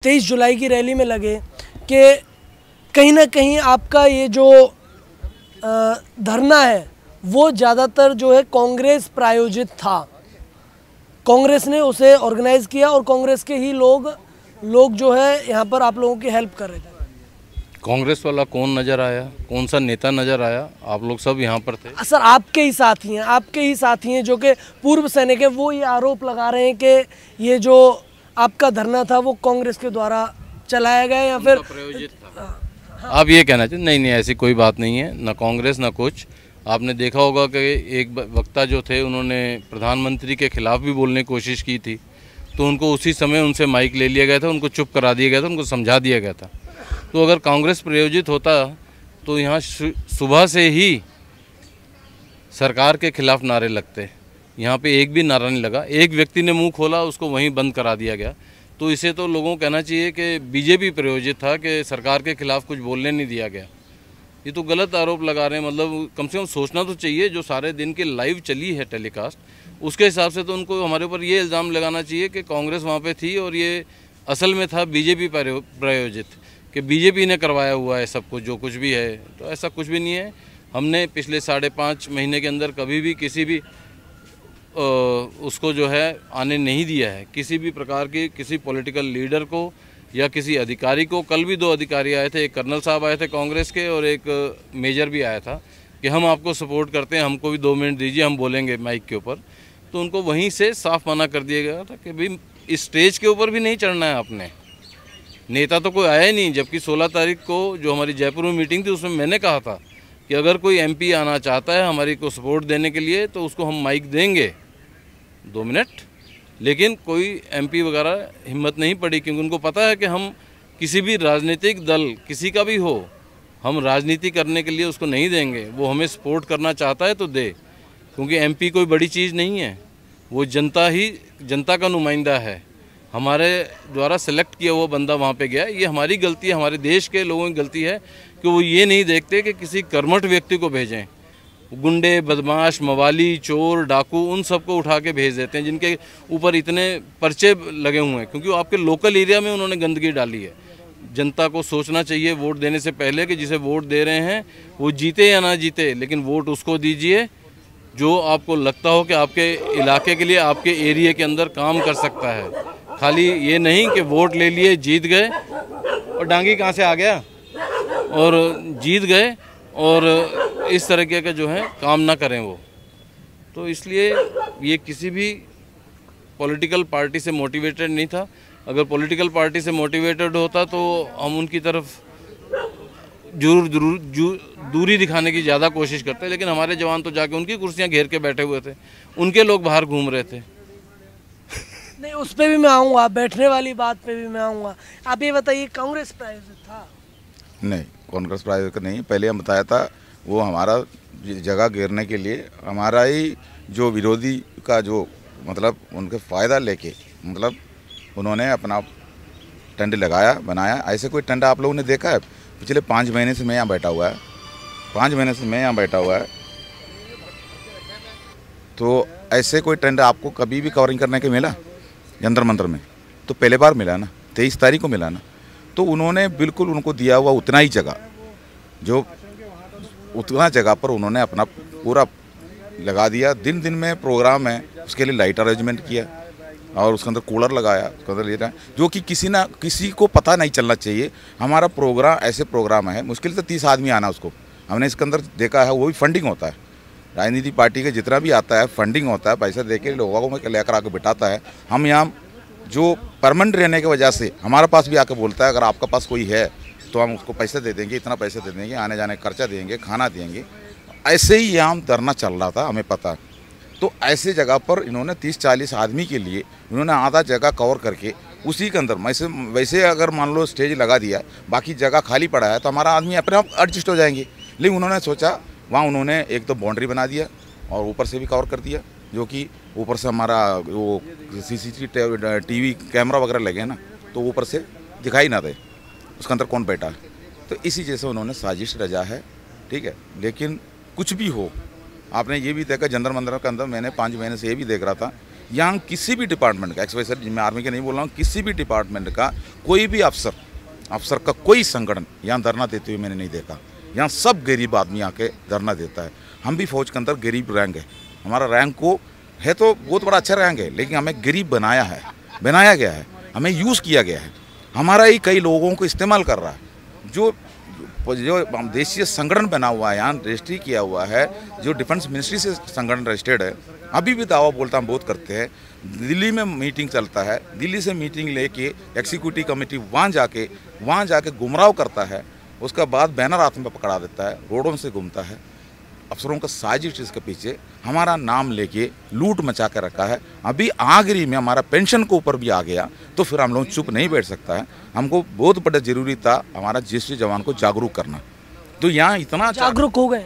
23 जुलाई की रैली में लगे कि कहीं ना कहीं आपका ये जो धरना है वो ज़्यादातर जो है कांग्रेस प्रायोजित था। कांग्रेस ने उसे ऑर्गेनाइज़ किया और कांग्रेस के ही लोग जो है यहाँ पर आप लोगों की हेल्प कर रहे थे। कांग्रेस वाला कौन नज़र आया, कौन सा नेता नज़र आया? आप लोग सब यहाँ पर थे। सर आपके ही साथी हैं जो कि पूर्व सैनिक हैं, वो ये आरोप लगा रहे हैं कि ये जो आपका धरना था वो कांग्रेस के द्वारा चलाया गया या फिर प्रायोजित था। आप ये कहना चाहिए? नहीं, ऐसी कोई बात नहीं है, ना कांग्रेस ना कुछ। आपने देखा होगा कि एक वक्ता जो थे उन्होंने प्रधानमंत्री के खिलाफ भी बोलने की कोशिश की थी, तो उनको उसी समय उनसे माइक ले लिया गया था, उनको चुप करा दिया गया था, उनको समझा दिया गया था। तो अगर कांग्रेस प्रायोजित होता तो यहाँ सुबह से ही सरकार के खिलाफ नारे लगते। यहाँ पे एक भी नारा नहीं लगा, एक व्यक्ति ने मुंह खोला, उसको वहीं बंद करा दिया गया। तो इसे तो लोगों को कहना चाहिए कि बीजेपी प्रायोजित था, कि सरकार के खिलाफ कुछ बोलने नहीं दिया गया। ये तो गलत आरोप लगा रहे हैं। मतलब कम से कम सोचना तो चाहिए। जो सारे दिन की लाइव चली है टेलीकास्ट, उसके हिसाब से तो उनको हमारे ऊपर ये इल्ज़ाम लगाना चाहिए कि कांग्रेस वहाँ पे थी और ये असल में था बीजेपी प्रायोजित, कि बीजेपी ने करवाया हुआ है सब कुछ, जो कुछ भी है। तो ऐसा कुछ भी नहीं है। हमने पिछले 5.5 महीने के अंदर कभी भी किसी भी उसको जो है आने नहीं दिया है, किसी भी प्रकार की किसी पॉलिटिकल लीडर को या किसी अधिकारी को। कल भी 2 अधिकारी आए थे, एक कर्नल साहब आए थे कांग्रेस के और एक मेजर भी आया था कि हम आपको सपोर्ट करते हैं, हमको भी 2 मिनट दीजिए, हम बोलेंगे माइक के ऊपर। तो उनको वहीं से साफ मना कर दिया गया था कि भाई इस स्टेज के ऊपर भी नहीं चढ़ना है आपने। नेता तो कोई आया ही नहीं, जबकि 16 तारीख को जो हमारी जयपुर में मीटिंग थी उसमें मैंने कहा था कि अगर कोई एमपी आना चाहता है हमारी को सपोर्ट देने के लिए तो उसको हम माइक देंगे 2 मिनट। लेकिन कोई एमपी वगैरह हिम्मत नहीं पड़ी, क्योंकि उनको पता है कि हम किसी भी राजनीतिक दल किसी का भी हो, हम राजनीति करने के लिए उसको नहीं देंगे। वो हमें सपोर्ट करना चाहता है तो दे, क्योंकि एमपी कोई बड़ी चीज़ नहीं है, वो जनता का नुमाइंदा है। हमारे द्वारा सेलेक्ट किया हुआ बंदा वहाँ पे गया। ये हमारी गलती है, हमारे देश के लोगों की गलती है कि वो ये नहीं देखते कि किसी कर्मठ व्यक्ति को भेजें। गुंडे, बदमाश, मवाली, चोर, डाकू, उन सबको उठा के भेज देते हैं जिनके ऊपर इतने पर्चे लगे हुए हैं, क्योंकि आपके लोकल एरिया में उन्होंने गंदगी डाली है। जनता को सोचना चाहिए वोट देने से पहले कि जिसे वोट दे रहे हैं वो जीते या ना जीते, लेकिन वोट उसको दीजिए जो आपको लगता हो कि आपके इलाके के लिए, आपके एरिया के अंदर काम कर सकता है। खाली ये नहीं कि वोट ले लिए, जीत गए और डांगी कहाँ से आ गया और जीत गए और इस तरीके का जो है काम ना करें वो। तो इसलिए ये किसी भी पॉलिटिकल पार्टी से मोटिवेटेड नहीं था। अगर पॉलिटिकल पार्टी से मोटिवेटेड होता तो हम उनकी तरफ दूरी दिखाने की ज़्यादा कोशिश करते, लेकिन हमारे जवान तो जाके उनकी कुर्सियां घेर के बैठे हुए थे, उनके लोग बाहर घूम रहे थे। नहीं, उस पर भी मैं आऊँगा, बैठने वाली बात पे भी मैं आऊँगा। आप ये बताइए, कांग्रेस प्रायोजित था? नहीं, कांग्रेस प्रायोजित नहीं। पहले हम बताया था, वो हमारा जगह घेरने के लिए हमारा ही जो विरोधी का जो मतलब उनके फ़ायदा लेके मतलब उन्होंने अपना टेंट लगाया, बनाया। ऐसे कोई टेंट आप लोगों ने देखा है? पिछले 5 महीने से मैं यहाँ बैठा हुआ है, 5 महीने से मैं यहाँ बैठा हुआ है। तो ऐसे कोई टेंट आपको कभी भी कवरिंग करने के मिला जंतर मंतर में? तो पहले बार मिला ना, 23 तारीख को मिला ना। तो उन्होंने बिल्कुल उनको दिया हुआ उतना ही जगह, जो उतना जगह पर उन्होंने अपना पूरा लगा दिया। दिन दिन में प्रोग्राम है, उसके लिए लाइट अरेंजमेंट किया और उसके अंदर कूलर लगाया, उसके अंदर लेटा, जो कि किसी को पता नहीं चलना चाहिए। हमारा प्रोग्राम ऐसे प्रोग्राम है, मुश्किल से 30 आदमी आना उसको हमने इसके अंदर देखा है। वो भी फंडिंग होता है, राजनीति पार्टी के जितना भी आता है फंडिंग होता है, पैसा दे के लोगों को लेकर आके बिठाता है। हम यहाँ जो परमानेंट रहने की वजह से हमारे पास भी आके बोलता है अगर आपका पास कोई है तो हम उसको पैसे दे देंगे, इतना पैसे दे देंगे, आने जाने का खर्चा देंगे, खाना देंगे। ऐसे ही यहाँ धरना चल रहा था, हमें पता। तो ऐसे जगह पर इन्होंने 30-40 आदमी के लिए इन्होंने आधा जगह कवर करके उसी के अंदर वैसे अगर मान लो स्टेज लगा दिया, बाकी जगह खाली पड़ा है तो हमारा आदमी अपने आप एडजस्ट हो जाएंगे। लेकिन उन्होंने सोचा वहाँ उन्होंने एक तो बाउंड्री बना दिया और ऊपर से भी कवर कर दिया, जो कि ऊपर से हमारा वो CCTV कैमरा वगैरह लगे ना, तो ऊपर से दिखाई ना दे उसके अंदर कौन बैठा है। तो इसी जैसे उन्होंने साजिश रचा है, ठीक है। लेकिन कुछ भी हो, आपने ये भी देखा जंतर मंतर के अंदर, मैंने 5 महीने से ये भी देख रहा था यहाँ किसी भी डिपार्टमेंट का, एक्सपेशली मैं आर्मी के नहीं बोल रहा हूँ, किसी भी डिपार्टमेंट का कोई भी अफसर का कोई संगठन यहाँ धरना देते हुए मैंने नहीं देखा। यहाँ सब गरीब आदमी आके धरना देता है। हम भी फौज के अंदर गरीब रैंक है, हमारा रैंक को है तो बहुत बड़ा अच्छा रैंक है, लेकिन हमें गरीब बनाया गया है, हमें यूज़ किया गया है, हमारा ही कई लोगों को इस्तेमाल कर रहा है। जो देशीय संगठन बना हुआ है, यहाँ रजिस्ट्री किया हुआ है, जो डिफेंस मिनिस्ट्री से संगठन रजिस्टर्ड है, अभी भी दावा बोलता हम बहुत करते हैं। दिल्ली में मीटिंग चलता है, दिल्ली से मीटिंग लेके एग्जीक्यूटिव कमेटी वहाँ जाके गुमराह करता है, उसका बाद बैनर हाथ में पकड़ा देता है, रोडों से घूमता है। अफसरों का साजिश इसके पीछे हमारा नाम लेके लूट मचा कर रखा है। अभी आखिरी में हमारा पेंशन के ऊपर भी आ गया तो फिर हम लोग चुप नहीं बैठ सकता है। हमको बहुत बड़ा जरूरी था हमारा जीएसटी जवान को जागरूक करना। तो यहाँ इतना जागरूक हो गए,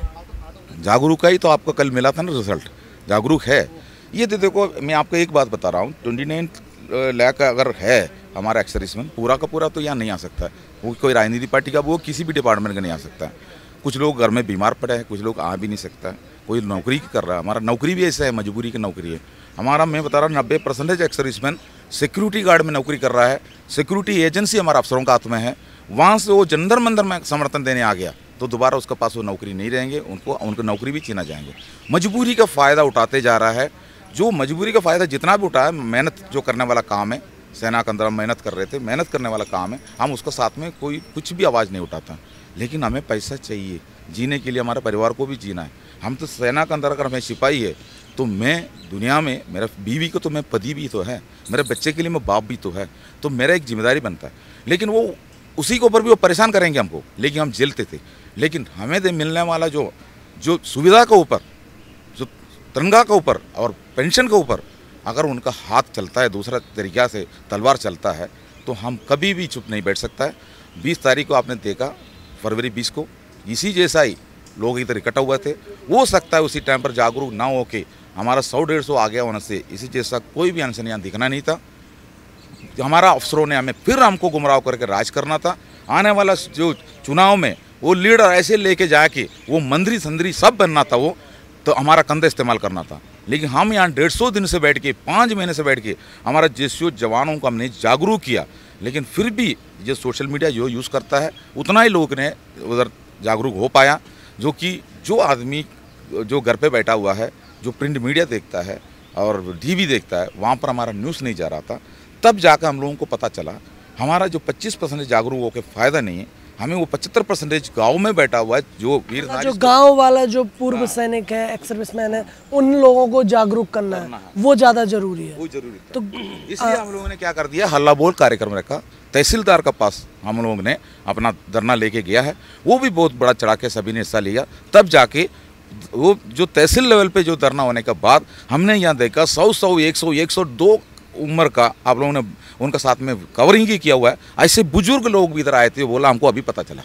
जागरूक है तो आपको कल मिला था ना रिजल्ट, जागरूक है। ये तो देखो मैं आपको एक बात बता रहा हूँ, 29 लाख अगर है हमारा एक्स सर्विसमैन, पूरा का पूरा तो यहाँ नहीं आ सकता है। वो कोई राजनीतिक पार्टी का, वो किसी भी डिपार्टमेंट का नहीं आ सकता है। कुछ लोग घर में बीमार पड़े हैं, कुछ लोग आ भी नहीं सकता है, कोई नौकरी कर रहा है। हमारा नौकरी भी ऐसा है, मजबूरी की नौकरी है हमारा। मैं बता रहा हूँ 90% एक्स सर्विसमैन सिक्योरिटी गार्ड में नौकरी कर रहा है। सिक्योरिटी एजेंसी हमारा अफसरों का हाथ में है। वहाँ से वो जंतर मंतर में समर्थन देने आ गया तो दोबारा उसके पास वो नौकरी नहीं रहेंगे, उनको नौकरी भी छीना जाएंगे। मजबूरी का फ़ायदा उठाते जा रहा है। जो मजबूरी का फ़ायदा जितना भी उठाया, मेहनत जो करने वाला काम है, सेना के अंदर हम मेहनत कर रहे थे, मेहनत करने वाला काम है, हम उसका साथ में कोई कुछ भी आवाज़ नहीं उठाता। लेकिन हमें पैसा चाहिए जीने के लिए, हमारे परिवार को भी जीना है। हम तो सेना के अंदर अगर हमें सिपाही है तो मैं दुनिया में, मेरा बीवी को तो मैं पति भी तो है, मेरे बच्चे के लिए मैं बाप भी तो है, तो मेरा एक जिम्मेदारी बनता है। लेकिन वो उसी के ऊपर भी वो परेशान करेंगे हमको, लेकिन हम झेलते थे। लेकिन हमें मिलने वाला जो सुविधा के ऊपर, जो तिरंगा के ऊपर और पेंशन के ऊपर अगर उनका हाथ चलता है, दूसरा तरीक़ा से तलवार चलता है, तो हम कभी भी चुप नहीं बैठ सकता है। 20 तारीख को आपने देखा, फरवरी 20 को इसी जैसा ही लोग इधर इकट्ठा हुए थे। हो सकता है उसी टाइम पर जागरूक ना हो के हमारा 100-150 आ गया होने से इसी जैसा कोई भी अनशन यहाँ दिखना नहीं था। हमारा अफसरों ने हमें फिर हमको गुमराह करके राज करना था। आने वाला जो चुनाव में वो लीडर ऐसे लेके जाके वो मंत्री संतरी सब बनना था, वो तो हमारा कंधा इस्तेमाल करना था। लेकिन हम यहाँ 150 दिन से बैठ के, 5 महीने से बैठ के हमारा जीएसटी जवानों को हमने जागरूक किया। लेकिन फिर भी जो सोशल मीडिया जो यूज़ करता है उतना ही लोग ने उधर जागरूक हो पाया। जो कि जो आदमी जो घर पे बैठा हुआ है, जो प्रिंट मीडिया देखता है और टीवी देखता है, वहाँ पर हमारा न्यूज़ नहीं जा रहा था। तब जाकर हम लोगों को पता चला हमारा जो 25% जागरूक होकर फ़ायदा नहीं है, हमें वो 75% गाँव में बैठा हुआ है जो वीर जो गांव वाला जो पूर्व सैनिक है, एक्स सर्विसमैन है, उन लोगों को जागरूक करना है, वो ज़्यादा जरूरी है। वो जरूरी तो इसलिए हम लोगों ने क्या कर दिया, हल्ला बोल कार्यक्रम रखा। तहसीलदार का पास हम लोगों ने अपना धरना लेके गया है, वो भी बहुत बड़ा चढ़ा के सभी ने हिस्सा लिया। तब जाके वो जो तहसील लेवल पे जो धरना होने के बाद हमने यहाँ देखा 100, 102 उम्र का आप लोगों ने उनका साथ में कवरिंग ही किया हुआ है। ऐसे बुजुर्ग लोग भी इधर आए थे, बोला हमको अभी पता चला।